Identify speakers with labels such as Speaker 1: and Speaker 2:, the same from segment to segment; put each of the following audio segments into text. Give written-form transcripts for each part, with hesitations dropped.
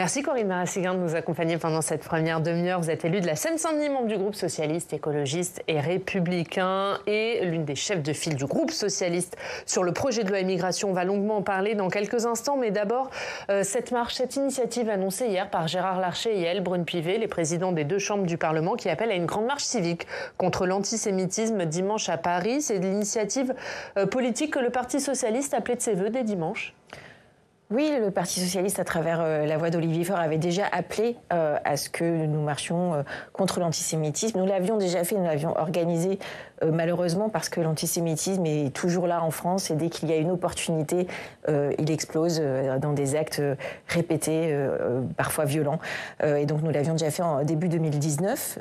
Speaker 1: Merci Corinne Maracigan de nous accompagner pendant cette première demi-heure. Vous êtes élue de la Seine-Saint-Denis, membre du groupe socialiste, écologiste et républicain et l'une des chefs de file du groupe socialiste sur le projet de loi immigration. On va longuement en parler dans quelques instants, mais d'abord cette marche, cette initiative annoncée hier par Gérard Larcher et Yaël Braun-Pivet, les présidents des deux chambres du Parlement, qui appellent à une grande marche civique contre l'antisémitisme dimanche à Paris. C'est de l'initiative politique que le Parti socialiste appelait de ses voeux dès dimanche.
Speaker 2: Oui, le Parti socialiste, à travers la voix d'Olivier Faure, avait déjà appelé à ce que nous marchions contre l'antisémitisme. Nous l'avions déjà fait, nous l'avions organisé malheureusement parce que l'antisémitisme est toujours là en France et dès qu'il y a une opportunité, il explose dans des actes répétés, parfois violents. Et donc nous l'avions déjà fait en début 2019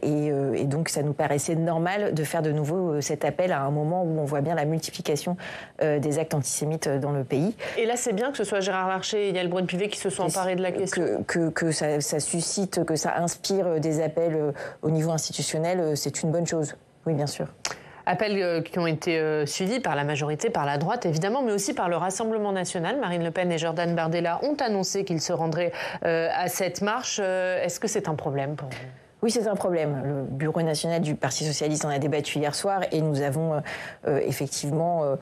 Speaker 2: et donc ça nous paraissait normal de faire de nouveau cet appel à un moment où on voit bien la multiplication des actes antisémites dans le pays.
Speaker 1: Et là, c'est bien que ce soit Gérard Larcher et Yaël Braun-Pivet qui se sont emparés de la question.
Speaker 2: Que ça suscite, que ça inspire des appels au niveau institutionnel, c'est une bonne chose. Oui, bien sûr.
Speaker 1: Appels qui ont été suivis par la majorité, par la droite évidemment, mais aussi par le Rassemblement national. Marine Le Pen et Jordan Bardella ont annoncé qu'ils se rendraient à cette marche. Est-ce que c'est un problème pour vous ?
Speaker 2: Oui, c'est un problème. Le Bureau national du Parti socialiste en a débattu hier soir et nous avons effectivement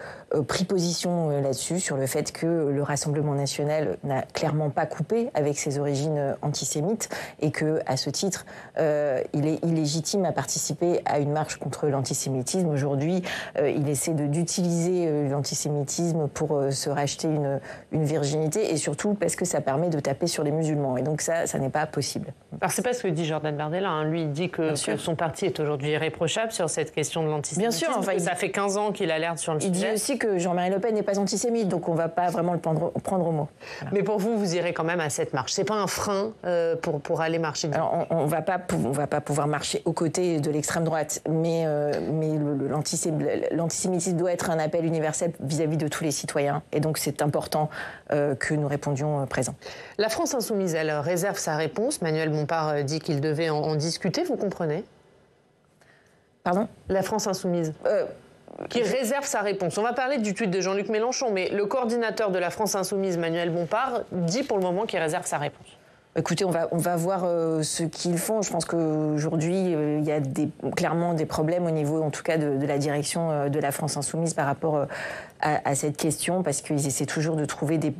Speaker 2: pris position là-dessus, sur le fait que le Rassemblement national n'a clairement pas coupé avec ses origines antisémites et que, à ce titre, il est illégitime à participer à une marche contre l'antisémitisme. Aujourd'hui, il essaie d'utiliser l'antisémitisme pour se racheter une virginité et surtout parce que ça permet de taper sur les musulmans. Et donc ça n'est pas possible.
Speaker 1: Alors c'est pas ce que dit Jordan Bardella. Lui, il dit que son parti est aujourd'hui irréprochable sur cette question de l'antisémitisme.
Speaker 2: Bien sûr, enfin,
Speaker 1: ça fait 15 ans qu'il alerte sur le sujet.
Speaker 2: Il dit aussi que Jean-Marie Le Pen n'est pas antisémite, donc on ne va pas vraiment le prendre au mot. Voilà.
Speaker 1: Mais pour vous, vous irez quand même à cette marche. C'est pas un frein pour aller marcher.
Speaker 2: Alors, on va pas pouvoir marcher aux côtés de l'extrême droite, mais l'antisémitisme doit être un appel universel vis-à-vis de tous les citoyens, et donc c'est important que nous répondions présents.
Speaker 1: La France insoumise, elle réserve sa réponse. Manuel Bompard dit qu'il devait en discuter. Vous comprenez ?
Speaker 2: Pardon ?
Speaker 1: La France insoumise. Qui réserve sa réponse. On va parler du tweet de Jean-Luc Mélenchon, mais le coordinateur de la France insoumise, Manuel Bompard, dit pour le moment qu'il réserve sa réponse.
Speaker 2: Écoutez, on va voir ce qu'ils font. Je pense qu'aujourd'hui, il y a clairement des problèmes au niveau, en tout cas, de la direction de la France insoumise par rapport à cette question, parce qu'ils essaient toujours de trouver des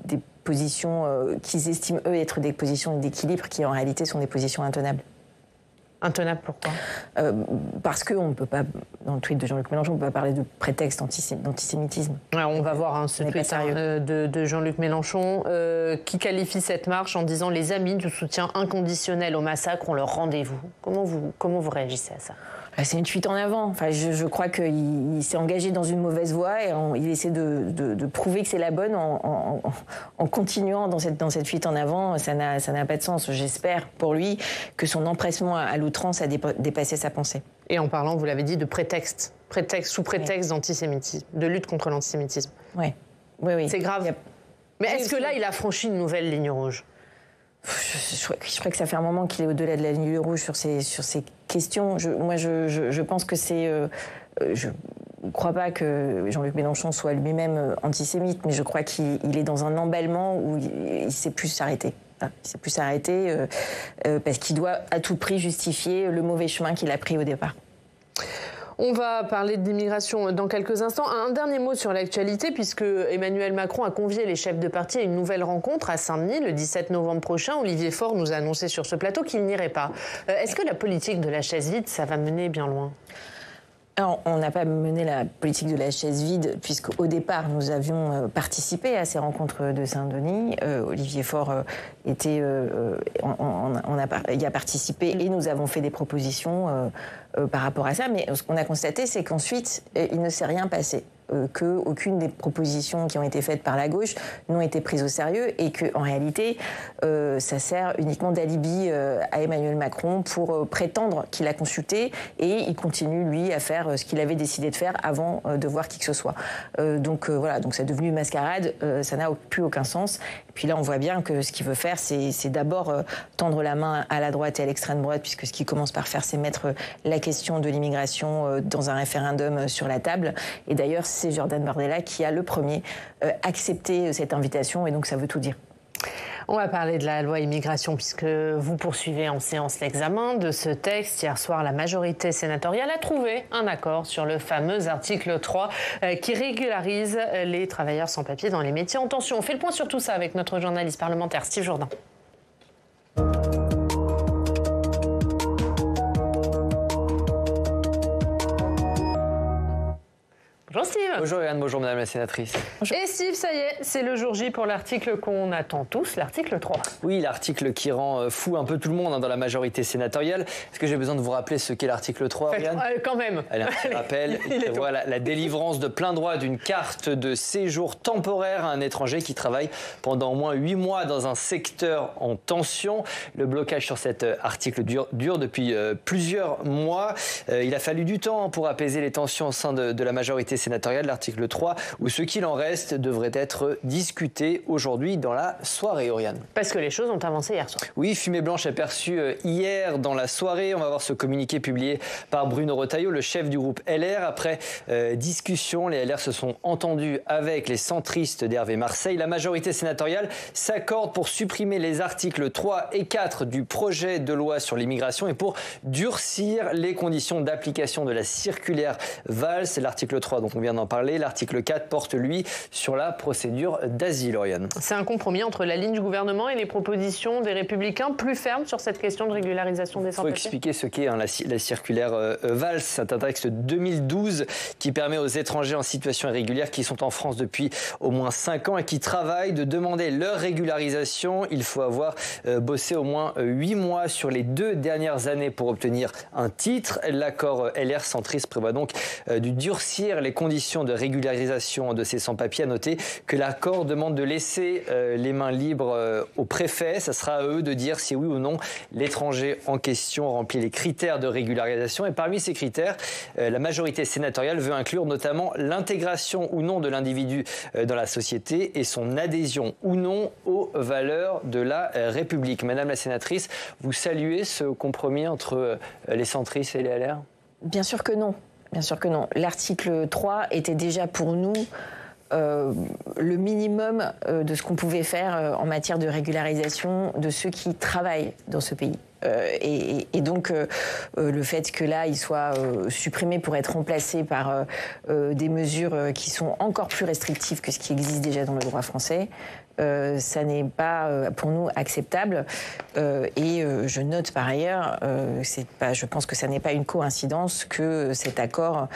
Speaker 2: positions qu'ils estiment, eux, être des positions d'équilibre, qui en réalité sont des positions intenables.
Speaker 1: Intenable, pourquoi ?
Speaker 2: Parce qu'on ne peut pas, dans le tweet de Jean-Luc Mélenchon, on ne peut pas parler de prétexte d'antisémitisme.
Speaker 1: Alors on va voir ce tweet de Jean-Luc Mélenchon qui qualifie cette marche en disant « Les amis du soutien inconditionnel au massacre ont leur rendez-vous ». Comment vous réagissez à ça ?
Speaker 2: C'est une fuite en avant. Enfin, je crois qu'il s'est engagé dans une mauvaise voie et il essaie de prouver que c'est la bonne en continuant dans cette fuite en avant. Ça n'a pas de sens. J'espère pour lui que son empressement à l'outrance a dépassé sa pensée.
Speaker 1: Et en parlant, vous l'avez dit, de sous prétexte d'antisémitisme, de lutte contre l'antisémitisme.
Speaker 2: Oui.
Speaker 1: C'est grave. Mais est-ce que là, il a franchi une nouvelle ligne rouge ?
Speaker 2: Je crois que ça fait un moment qu'il est au-delà de la ligne rouge sur ces questions. Je pense que c'est... je ne crois pas que Jean-Luc Mélenchon soit lui-même antisémite, mais je crois qu'il est dans un emballement où il ne sait plus s'arrêter. Il ne sait plus s'arrêter parce qu'il doit à tout prix justifier le mauvais chemin qu'il a pris au départ.
Speaker 1: On va parler d'immigration dans quelques instants. Un dernier mot sur l'actualité, puisque Emmanuel Macron a convié les chefs de parti à une nouvelle rencontre à Saint-Denis le 17 novembre prochain. Olivier Faure nous a annoncé sur ce plateau qu'il n'irait pas. Est-ce que la politique de la chaise vide, ça va mener bien loin ?
Speaker 2: Alors, on n'a pas mené la politique de la chaise vide, puisqu'au départ, nous avions participé à ces rencontres de Saint-Denis. Olivier Faure y a participé et nous avons fait des propositions par rapport à ça. Mais ce qu'on a constaté, c'est qu'ensuite, il ne s'est rien passé. Qu'aucune des propositions qui ont été faites par la gauche n'ont été prises au sérieux et qu'en réalité, ça sert uniquement d'alibi à Emmanuel Macron pour prétendre qu'il a consulté et il continue, lui, à faire ce qu'il avait décidé de faire avant de voir qui que ce soit. Donc c'est devenu une mascarade, ça n'a plus aucun sens. Et puis là, on voit bien que ce qu'il veut faire, c'est d'abord tendre la main à la droite et à l'extrême droite, puisque ce qu'il commence par faire, c'est mettre la question de l'immigration dans un référendum sur la table. Et d'ailleurs, c'est Jordan Bardella qui a le premier accepté cette invitation, et donc ça veut tout dire.
Speaker 1: On va parler de la loi immigration puisque vous poursuivez en séance l'examen de ce texte. Hier soir, la majorité sénatoriale a trouvé un accord sur le fameux article 3 qui régularise les travailleurs sans papier dans les métiers en tension. On fait le point sur tout ça avec notre journaliste parlementaire Steve Jourdain. Bonjour Steve.
Speaker 3: Bonjour Yann, bonjour Madame la sénatrice.
Speaker 1: Bonjour. Et Steve, ça y est, c'est le jour J pour l'article qu'on attend tous, l'article 3.
Speaker 3: Oui, l'article qui rend fou un peu tout le monde dans la majorité sénatoriale. Est-ce que j'ai besoin de vous rappeler ce qu'est l'article 3, Yann ?
Speaker 1: Quand même.
Speaker 3: Allez, un petit rappel, il prévoit la délivrance de plein droit d'une carte de séjour temporaire à un étranger qui travaille pendant au moins 8 mois dans un secteur en tension. Le blocage sur cet article dure depuis plusieurs mois. Il a fallu du temps pour apaiser les tensions au sein de la majorité sénatoriale, l'article 3, où ce qu'il en reste devrait être discuté aujourd'hui dans la soirée, Oriane.
Speaker 1: Parce que les choses ont avancé hier soir.
Speaker 3: Oui, fumée blanche aperçue hier dans la soirée. On va voir ce communiqué publié par Bruno Retailleau, le chef du groupe LR. Après discussion, les LR se sont entendus avec les centristes d'Hervé Marseille. La majorité sénatoriale s'accorde pour supprimer les articles 3 et 4 du projet de loi sur l'immigration et pour durcir les conditions d'application de la circulaire Valls. L'article 3, donc on vient d'en parler. L'article 4 porte, lui, sur la procédure d'asile, Oriane.
Speaker 1: C'est un compromis entre la ligne du gouvernement et les propositions des Républicains plus fermes sur cette question de régularisation des sans-papiers.
Speaker 3: Il faut expliquer ce qu'est la circulaire Valls. C'est un texte de 2012 qui permet aux étrangers en situation irrégulière qui sont en France depuis au moins 5 ans et qui travaillent de demander leur régularisation. Il faut avoir bossé au moins 8 mois sur les 2 dernières années pour obtenir un titre. L'accord LR centriste prévoit donc de durcir les conditions de régularisation de ces sans-papiers. À noter que l'accord demande de laisser les mains libres aux préfets. Ça sera à eux de dire si oui ou non l'étranger en question remplit les critères de régularisation. Et parmi ces critères, la majorité sénatoriale veut inclure notamment l'intégration ou non de l'individu dans la société et son adhésion ou non aux valeurs de la République. Madame la sénatrice, vous saluez ce compromis entre les centristes et les LR ?
Speaker 2: Bien sûr que non. Bien sûr que non. L'article 3 était déjà pour nous le minimum de ce qu'on pouvait faire en matière de régularisation de ceux qui travaillent dans ce pays. Et donc, le fait que là, il soit supprimé pour être remplacé par des mesures qui sont encore plus restrictives que ce qui existe déjà dans le droit français, ça n'est pas pour nous acceptable. Et je note par ailleurs, je pense que ça n'est pas une coïncidence que cet accord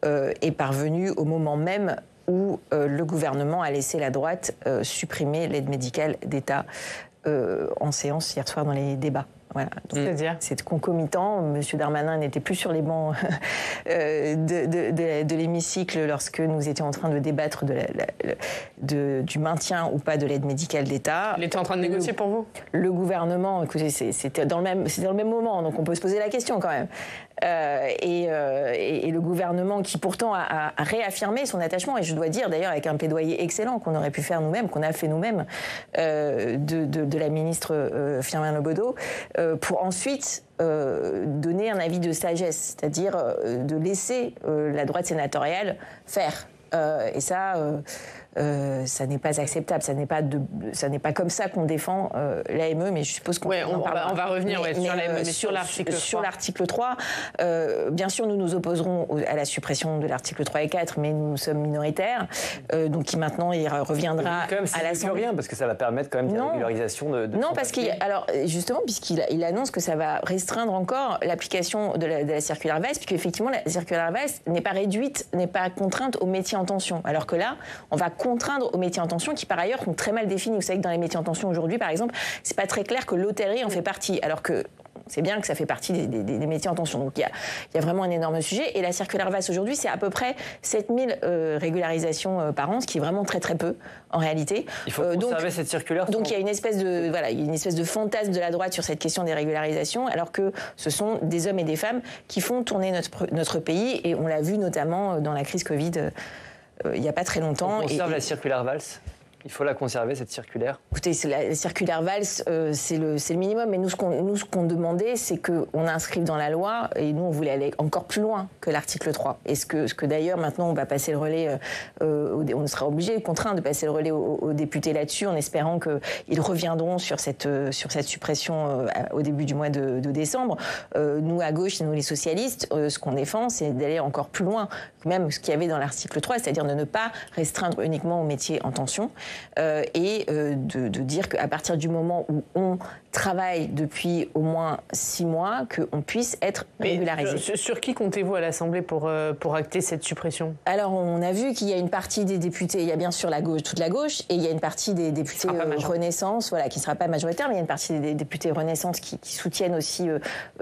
Speaker 2: est parvenu au moment même où le gouvernement a laissé la droite supprimer l'aide médicale d'État en séance hier soir dans les débats. Voilà.
Speaker 1: C'est-à-dire ?
Speaker 2: C'est concomitant. M. Darmanin n'était plus sur les bancs de l'hémicycle lorsque nous étions en train de débattre du maintien ou pas de l'aide médicale d'État.
Speaker 1: Il était en train de négocier pour vous ?
Speaker 2: Le gouvernement, écoutez, c'était dans le même moment, donc on peut se poser la question quand même. Et le gouvernement qui pourtant a réaffirmé son attachement, et je dois dire d'ailleurs avec un plaidoyer excellent qu'on aurait pu faire nous-mêmes, qu'on a fait nous-mêmes, de la ministre Firmin Lebaudot, pour ensuite donner un avis de sagesse, c'est-à-dire de laisser la droite sénatoriale faire. Et ça n'est pas acceptable, ça n'est pas comme ça qu'on défend l'AME, mais je suppose qu'on
Speaker 1: on va revenir sur l'AME, mais sur l'article 3.
Speaker 2: Sur l'article 3, bien sûr, nous nous opposerons à la suppression de l'article 3 et 4, mais nous sommes minoritaires, donc maintenant il reviendra à l'Assemblée.
Speaker 3: Rien, parce que ça va permettre quand même une régularisation de
Speaker 2: non, parce puisqu'il annonce que ça va restreindre encore l'application de la circulaire Valls, puisqu'effectivement la circulaire Valls n'est pas réduite, n'est pas contrainte aux métiers en tension, alors que là, on va contraindre aux métiers en tension qui, par ailleurs, sont très mal définis. Vous savez que dans les métiers en tension aujourd'hui, par exemple, c'est pas très clair que l'hôtellerie en fait partie, alors que c'est bien que ça fait partie des métiers en tension. Donc il y a vraiment un énorme sujet. Et la circulaire Valls aujourd'hui, c'est à peu près 7000 régularisations par an, ce qui est vraiment très très peu en réalité.
Speaker 3: Il faut conserver cette circulaire.
Speaker 2: Donc il y a une espèce de fantasme de la droite sur cette question des régularisations, alors que ce sont des hommes et des femmes qui font tourner notre pays. Et on l'a vu notamment dans la crise Covid il n'y a pas très longtemps.
Speaker 3: On conserve la circulaire Valls ? Il faut la conserver, cette circulaire?
Speaker 2: Écoutez, la circulaire Valls, c'est le minimum. Mais nous, ce qu'on demandait, c'est qu'on inscrive dans la loi, et nous, on voulait aller encore plus loin que l'article 3. Et ce que d'ailleurs, maintenant, on va passer le relais, on sera obligé, contraint de passer le relais aux députés là-dessus, en espérant qu'ils reviendront sur cette suppression au début du mois de décembre. Nous, à gauche, nous, les socialistes, ce qu'on défend, c'est d'aller encore plus loin, même ce qu'il y avait dans l'article 3, c'est-à-dire de ne pas restreindre uniquement aux métiers en tension, et de dire qu'à partir du moment où on travaille depuis au moins 6 mois, qu'on puisse être régularisé.
Speaker 1: Sur qui comptez-vous à l'Assemblée pour acter cette suppression?
Speaker 2: Alors, on a vu qu'il y a une partie des députés, il y a bien sûr la gauche, toute la gauche, et il y a une partie des députés Renaissance, voilà, qui ne sera pas majoritaire, mais il y a une partie des députés Renaissance qui soutiennent aussi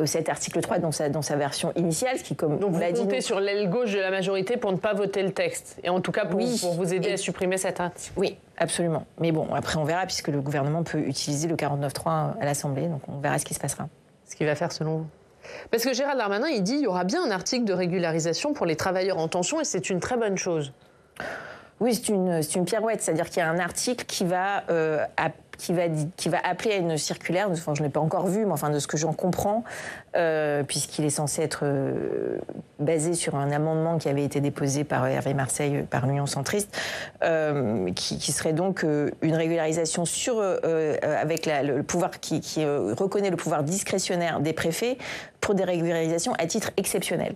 Speaker 2: cet article 3 dans sa version initiale, ce qui, comme
Speaker 1: donc vous comptez sur l'aile gauche de la majorité pour ne pas voter le texte, et en tout cas pour vous aider à supprimer cet article?
Speaker 2: Oui, absolument. Mais bon, après on verra, puisque le gouvernement peut utiliser le 49.3 à l'Assemblée, donc on verra ce qui se passera. Ce
Speaker 1: qu'il va faire selon vous? Parce que Gérald Darmanin, il dit qu'il y aura bien un article de régularisation pour les travailleurs en tension, et c'est une très bonne chose.
Speaker 2: Oui, c'est une pirouette, c'est-à-dire qu'il y a un article qui va appeler à une circulaire, enfin, je ne l'ai pas encore vu, mais enfin, de ce que j'en comprends, puisqu'il est censé être basé sur un amendement qui avait été déposé par Hervé Marseille, par l'Union centriste, qui serait donc une régularisation avec le pouvoir qui reconnaît le pouvoir discrétionnaire des préfets pour des régularisations à titre exceptionnel.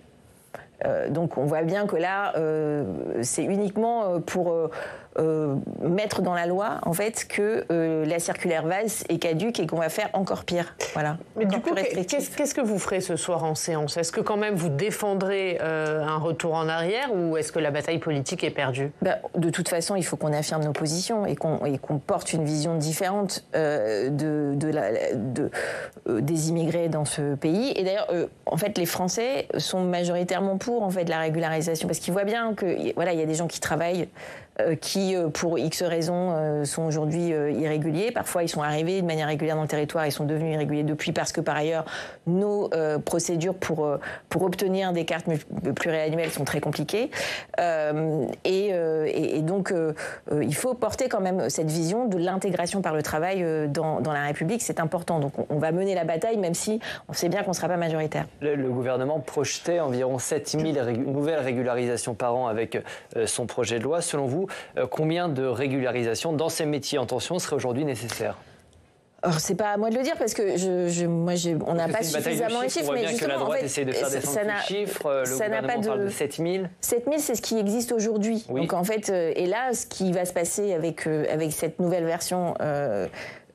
Speaker 2: Donc on voit bien que là, c'est uniquement pour mettre dans la loi, en fait, que la circulaire Valls est caduque et qu'on va faire encore pire. Voilà.
Speaker 1: Mais du coup, qu'est-ce que vous ferez ce soir en séance? Est-ce que quand même vous défendrez un retour en arrière, ou est-ce que la bataille politique est perdue?
Speaker 2: De toute façon, il faut qu'on affirme nos positions et qu'on porte une vision différente des immigrés dans ce pays. Et d'ailleurs, en fait, les Français sont majoritairement pour la régularisation, parce qu'ils voient bien que voilà, il y a des gens qui travaillent, qui, pour X raisons, sont aujourd'hui irréguliers. Parfois, ils sont arrivés de manière régulière dans le territoire, ils sont devenus irréguliers depuis, parce que, par ailleurs, nos procédures pour obtenir des cartes pluriannuelles sont très compliquées. Et donc, il faut porter quand même cette vision de l'intégration par le travail dans la République. C'est important. Donc, on va mener la bataille, même si on sait bien qu'on ne sera pas majoritaire.
Speaker 3: Le gouvernement projetait environ 7000 nouvelles régularisations par an avec son projet de loi. Selon vous, combien de régularisations dans ces métiers en tension seraient aujourd'hui nécessaires?
Speaker 2: Alors, c'est pas à moi de le dire, parce que on n'a pas suffisamment les chiffres.
Speaker 3: On voit bien que la droite essaie de faire descendre les chiffres. Le gouvernement parle de 7000.
Speaker 2: 7000, c'est ce qui existe aujourd'hui. Oui. Donc en fait, et là, ce qui va se passer avec cette nouvelle version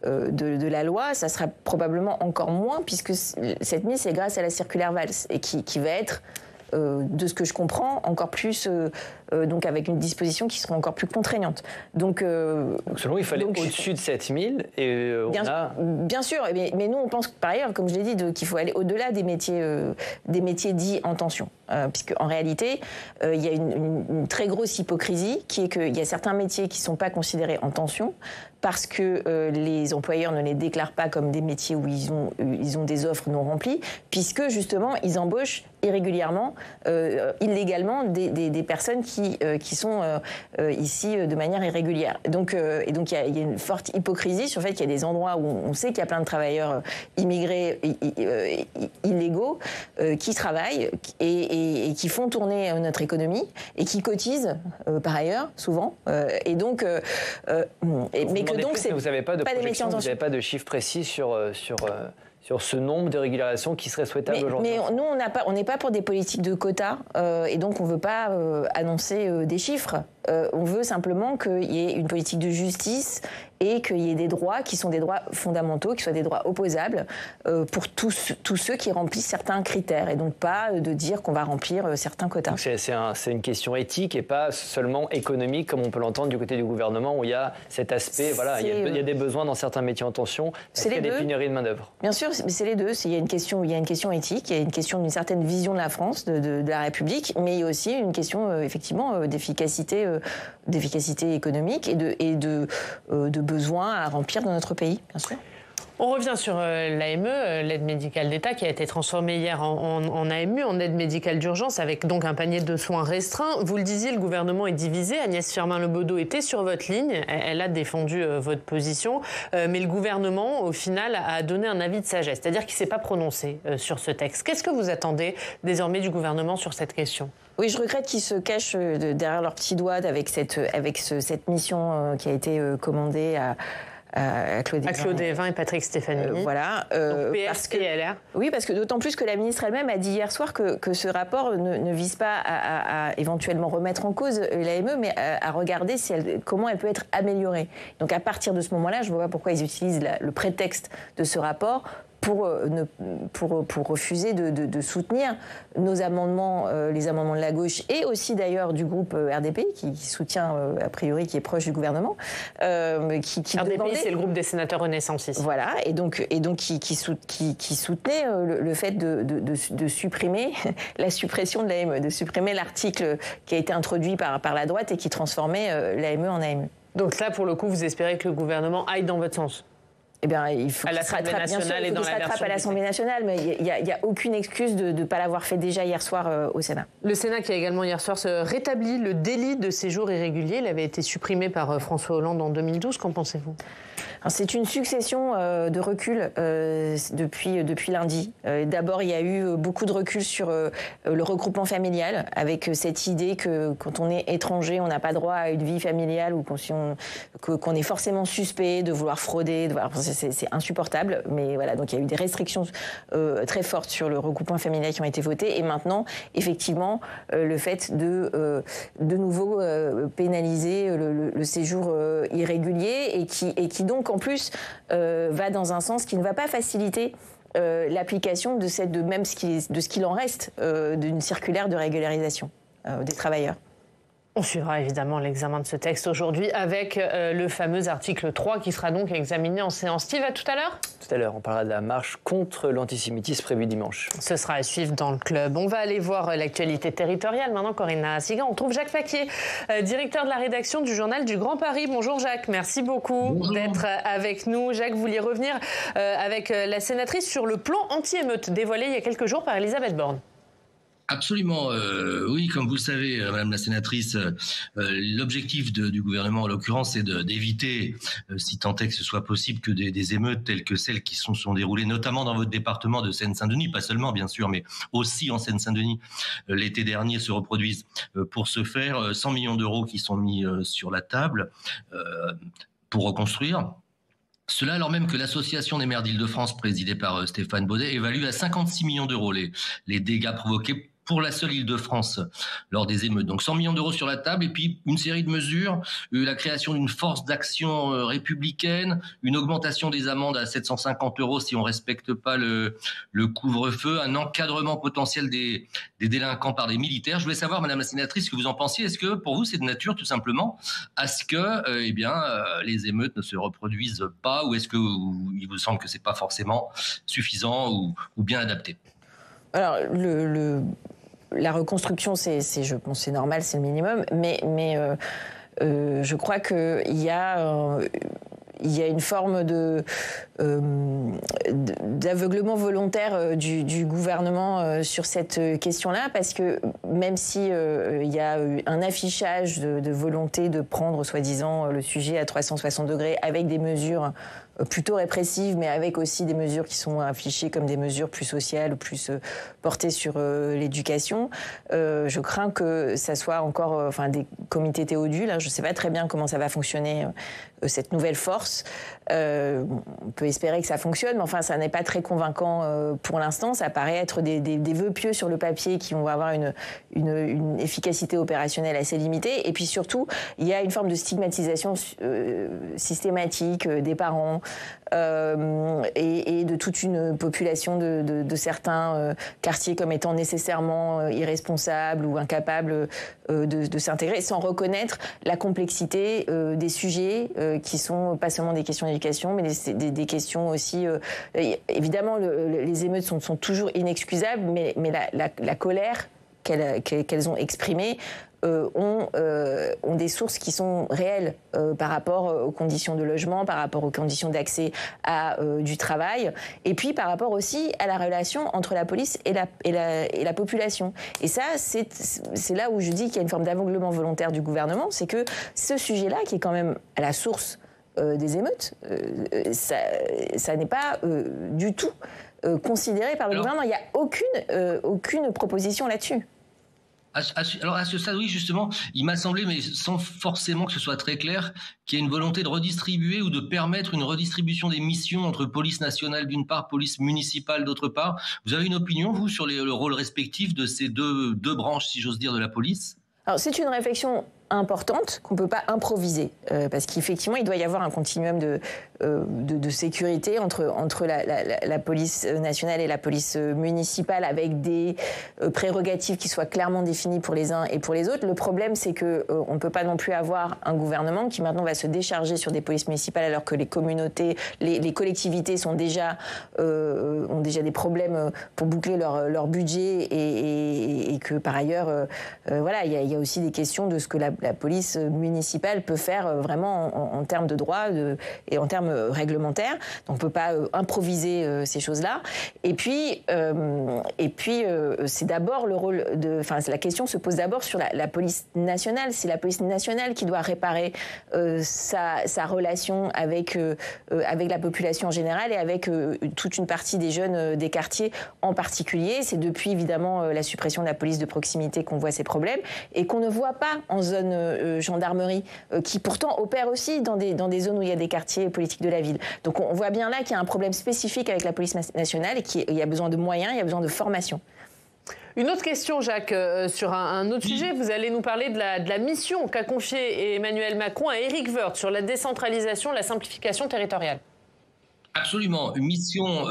Speaker 2: de la loi, ça sera probablement encore moins, puisque 7000, c'est grâce à la circulaire Valls, et qui va être, de ce que je comprends, encore plus, donc avec une disposition qui sera encore plus contraignante. Donc
Speaker 3: selon vous, il fallait au-dessus de 7000, et
Speaker 2: bien sûr, mais nous, on pense par ailleurs, comme je l'ai dit, qu'il faut aller au-delà des métiers dits en tension. Puisque en réalité, il y a une très grosse hypocrisie, qui est qu'il y a certains métiers qui ne sont pas considérés en tension, parce que les employeurs ne les déclarent pas comme des métiers où ils ont des offres non remplies, puisque justement, ils embauchent irrégulièrement, illégalement, des personnes qui sont ici de manière irrégulière. Et donc il y a une forte hypocrisie sur le fait qu'il y a des endroits où on sait qu'il y a plein de travailleurs immigrés illégaux qui travaillent et qui font tourner notre économie et qui cotisent par ailleurs, souvent. Et donc, mais que donc c'est
Speaker 3: vous n'avez pas de
Speaker 2: projection,
Speaker 3: vous n'avez pas de chiffres précis sur ce nombre de régularisations qui serait souhaitable aujourd'hui?
Speaker 2: Mais nous, on n'est pas pour des politiques de quotas, et donc on ne veut pas annoncer des chiffres. On veut simplement qu'il y ait une politique de justice et qu'il y ait des droits qui sont des droits fondamentaux, qui soient des droits opposables pour tous ceux qui remplissent certains critères, et donc pas de dire qu'on va remplir certains quotas.
Speaker 3: C'est une question éthique et pas seulement économique, comme on peut l'entendre du côté du gouvernement, où il y a cet aspect, voilà, il y a des besoins dans certains métiers en tension, est-ce qu'il y a des pénuries de main-d'œuvre? Bien sûr,
Speaker 2: mais c'est les deux. Il y a une question éthique, il y a une question d'une certaine vision de la France, de la République, mais il y a aussi une question effectivement d'efficacité économique et de besoin à remplir dans notre pays, bien sûr.
Speaker 1: On revient sur l'AME, l'aide médicale d'État, qui a été transformée hier en AMU, en aide médicale d'urgence, avec donc un panier de soins restreint. Vous le disiez, le gouvernement est divisé. Agnès Firmin-Le Bodo était sur votre ligne. Elle a défendu votre position. Mais le gouvernement, au final, a donné un avis de sagesse, c'est-à-dire qu'il ne s'est pas prononcé sur ce texte. Qu'est-ce que vous attendez désormais du gouvernement sur cette question ?
Speaker 2: Oui, je regrette qu'ils se cachent derrière leurs petits doigts avec cette mission qui a été commandée à Claude
Speaker 1: Évin et Patrick Stefanini.
Speaker 2: Voilà.
Speaker 1: Donc PS et LR.
Speaker 2: Oui, parce que d'autant plus que la ministre elle-même a dit hier soir que ce rapport ne vise pas à éventuellement remettre en cause l'AME, mais à regarder comment elle peut être améliorée. Donc à partir de ce moment-là, je ne vois pas pourquoi ils utilisent le prétexte de ce rapport pour refuser de soutenir nos amendements, les amendements de la gauche et aussi d'ailleurs du groupe RDPI qui soutient a priori, qui est proche du gouvernement.
Speaker 1: Qui RDPI, c'est le groupe des sénateurs renaissancistes.
Speaker 2: Voilà, et donc qui soutenait le fait de supprimer la suppression de l'AME, de supprimer l'article qui a été introduit par la droite et qui transformait l'AME en AME.
Speaker 1: Donc là, pour le coup, vous espérez que le gouvernement aille dans votre sens ?
Speaker 2: Eh bien, il faut qu'il se rattrape, bien sûr, il faut qu'il se rattrape à l'Assemblée nationale, mais il n'y a aucune excuse de ne pas l'avoir fait déjà hier soir au Sénat.
Speaker 1: Le Sénat qui a également hier soir rétabli le délit de séjour irrégulier. Il avait été supprimé par François Hollande en 2012. Qu'en pensez-vous ?
Speaker 2: C'est une succession de reculs depuis lundi. D'abord, il y a eu beaucoup de reculs sur le regroupement familial, avec cette idée que quand on est étranger, on n'a pas droit à une vie familiale ou qu'on est forcément suspect de vouloir frauder. C'est insupportable, mais voilà. Donc il y a eu des restrictions très fortes sur le regroupement familial qui ont été votées. Et maintenant, effectivement, le fait de nouveau pénaliser le séjour irrégulier et qui donc en plus va dans un sens qui ne va pas faciliter l'application de ce qu'il en reste d'une circulaire de régularisation des travailleurs.
Speaker 1: On suivra évidemment l'examen de ce texte aujourd'hui avec le fameux article 3 qui sera donc examiné en séance. Steve, à tout à l'heure ?
Speaker 3: Tout à l'heure, on parlera de la marche contre l'antisémitisme prévue dimanche.
Speaker 1: Ce sera à suivre dans le club. On va aller voir l'actualité territoriale. Maintenant, Corinna Siga, on trouve Jacques Paquier, directeur de la rédaction du journal du Grand Paris. Bonjour Jacques, merci beaucoup d'être avec nous. Jacques, vous vouliez revenir avec la sénatrice sur le plan anti-émeute dévoilé il y a quelques jours par Elisabeth Borne.
Speaker 4: Absolument, oui, comme vous le savez, Madame la sénatrice, l'objectif du gouvernement en l'occurrence, c'est d'éviter, si tant est que ce soit possible, que des émeutes telles que celles qui sont déroulées, notamment dans votre département de Seine-Saint-Denis, pas seulement bien sûr, mais aussi en Seine-Saint-Denis, l'été dernier se reproduisent. Pour ce faire, 100 millions d'euros qui sont mis sur la table pour reconstruire. Cela alors même que l'Association des maires d'Île-de-France, présidée par Stéphane Baudet, évalue à 56 millions d'euros les dégâts provoqués pour la seule Île-de-France lors des émeutes. Donc 100 millions d'euros sur la table et puis une série de mesures, la création d'une force d'action républicaine, une augmentation des amendes à 750 euros si on ne respecte pas le couvre-feu, un encadrement potentiel des délinquants par des militaires. Je voulais savoir, Madame la sénatrice, ce que vous en pensiez. Est-ce que pour vous c'est de nature tout simplement à ce que les émeutes ne se reproduisent pas, ou est-ce que il vous semble que c'est pas forcément suffisant ou bien adapté?
Speaker 2: Alors la reconstruction, c'est normal, c'est le minimum, mais je crois qu'il y a une forme d'aveuglement volontaire du gouvernement sur cette question-là, parce que même si il y a eu un affichage de volonté de prendre soi-disant le sujet à 360 degrés avec des mesures plutôt répressives, mais avec aussi des mesures qui sont affichées comme des mesures plus sociales, plus portées sur l'éducation. Je crains que ça soit encore des comités Théodule. Je ne sais pas très bien comment ça va fonctionner, cette nouvelle force. On peut espérer que ça fonctionne, mais enfin, ça n'est pas très convaincant pour l'instant. Ça paraît être des vœux pieux sur le papier qui vont avoir une efficacité opérationnelle assez limitée. Et puis surtout, il y a une forme de stigmatisation systématique des parents et de toute une population de certains quartiers comme étant nécessairement irresponsables ou incapables de s'intégrer, sans reconnaître la complexité des sujets qui sont pas seulement des questions d'éducation, mais des questions aussi... évidemment, les émeutes sont toujours inexcusables, mais la colère qu'elles ont exprimée ont des sources qui sont réelles par rapport aux conditions de logement, par rapport aux conditions d'accès à du travail, et puis par rapport aussi à la relation entre la police et la population. Et ça, c'est là où je dis qu'il y a une forme d'aveuglement volontaire du gouvernement, c'est que ce sujet-là, qui est quand même à la source des émeutes, ça n'est pas du tout considéré par le gouvernement. Il n'y a aucune proposition là-dessus.
Speaker 4: Alors à ce stade, oui, justement, il m'a semblé, mais sans forcément que ce soit très clair, qu'il y a une volonté de redistribuer ou de permettre une redistribution des missions entre police nationale d'une part, police municipale d'autre part. Vous avez une opinion, vous, sur le rôle respectif de ces deux branches, si j'ose dire, de la police ?
Speaker 2: Alors c'est une réflexion importante qu'on ne peut pas improviser, parce qu'effectivement, il doit y avoir un continuum de sécurité entre la police nationale et la police municipale, avec des prérogatives qui soient clairement définies pour les uns et pour les autres. Le problème, c'est qu'on ne peut pas non plus avoir un gouvernement qui maintenant va se décharger sur des polices municipales alors que les communautés, les collectivités ont déjà des problèmes pour boucler leur budget et que par ailleurs, voilà, il y a aussi des questions de ce que la police municipale peut faire vraiment en termes de droit et en termes réglementaires. Donc on ne peut pas improviser ces choses-là. Et puis c'est d'abord le rôle la question se pose d'abord sur la police nationale. C'est la police nationale qui doit réparer sa relation avec la population en général et avec toute une partie des jeunes des quartiers en particulier. C'est depuis évidemment la suppression de la police de proximité qu'on voit ces problèmes et qu'on ne voit pas en zone gendarmerie, qui pourtant opère aussi dans des zones où il y a des quartiers politiques de la ville. Donc on voit bien là qu'il y a un problème spécifique avec la police nationale et qu'il y a besoin de moyens, il y a besoin de formation.
Speaker 1: Une autre question, Jacques, sur un autre sujet. Vous allez nous parler de la mission qu'a confiée Emmanuel Macron à Éric Woerth sur la décentralisation, la simplification territoriale.
Speaker 4: Absolument, une mission,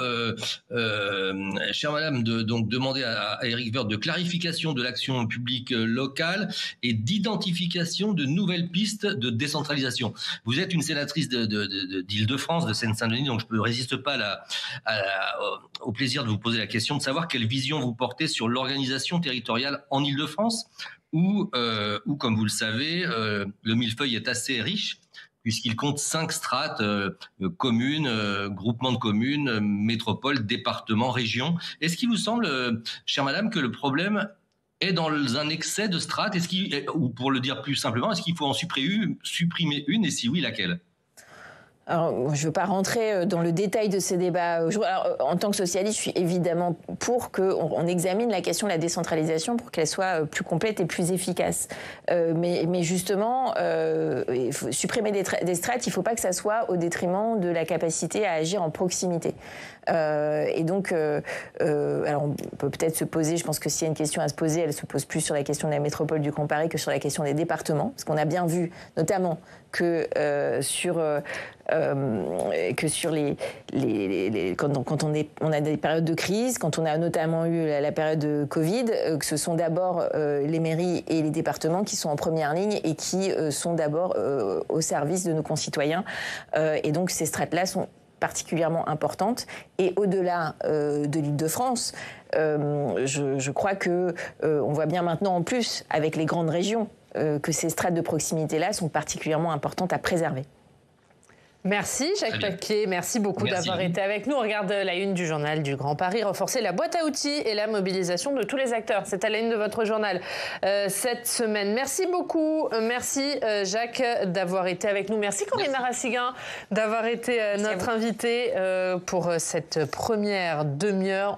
Speaker 4: chère madame, donc demander à Éric Woerth de clarification de l'action publique locale et d'identification de nouvelles pistes de décentralisation. Vous êtes une sénatrice d'Île-de-France, de Seine-Saint-Denis, donc je ne résiste pas au plaisir de vous poser la question de savoir quelle vision vous portez sur l'organisation territoriale en Île-de-France, où, comme vous le savez, le millefeuille est assez riche, puisqu'il compte 5 strates, communes, groupements de communes, métropoles, départements, régions. Est-ce qu'il vous semble, chère madame, que le problème est dans un excès de strates, ou pour le dire plus simplement, est-ce qu'il faut en supprimer une, et si oui, laquelle ?
Speaker 2: Alors, je ne veux pas rentrer dans le détail de ces débats. Alors, en tant que socialiste, je suis évidemment pour qu'on examine la question de la décentralisation pour qu'elle soit plus complète et plus efficace. Mais justement, il faut supprimer des strates, il ne faut pas que ça soit au détriment de la capacité à agir en proximité. Et donc, alors on peut peut-être se poser, je pense que s'il y a une question à se poser, elle se pose plus sur la question de la métropole du Grand Paris que sur la question des départements, parce qu'on a bien vu, notamment, que sur quand on a des périodes de crise, quand on a notamment eu la période de Covid, que ce sont d'abord les mairies et les départements qui sont en première ligne et qui sont d'abord au service de nos concitoyens. Et donc ces strates-là sont particulièrement importantes. Et au-delà de l'Île-de-France, je crois que on voit bien maintenant en plus avec les grandes régions que ces strates de proximité-là sont particulièrement importantes à préserver.
Speaker 1: Merci Jacques Paquet, merci beaucoup d'avoir été avec nous. On regarde la une du journal du Grand Paris, renforcer la boîte à outils et la mobilisation de tous les acteurs. C'est à la une de votre journal cette semaine. Merci beaucoup, merci Jacques d'avoir été avec nous. Merci Corinne Narassiguin d'avoir été notre invitée pour cette première demi-heure.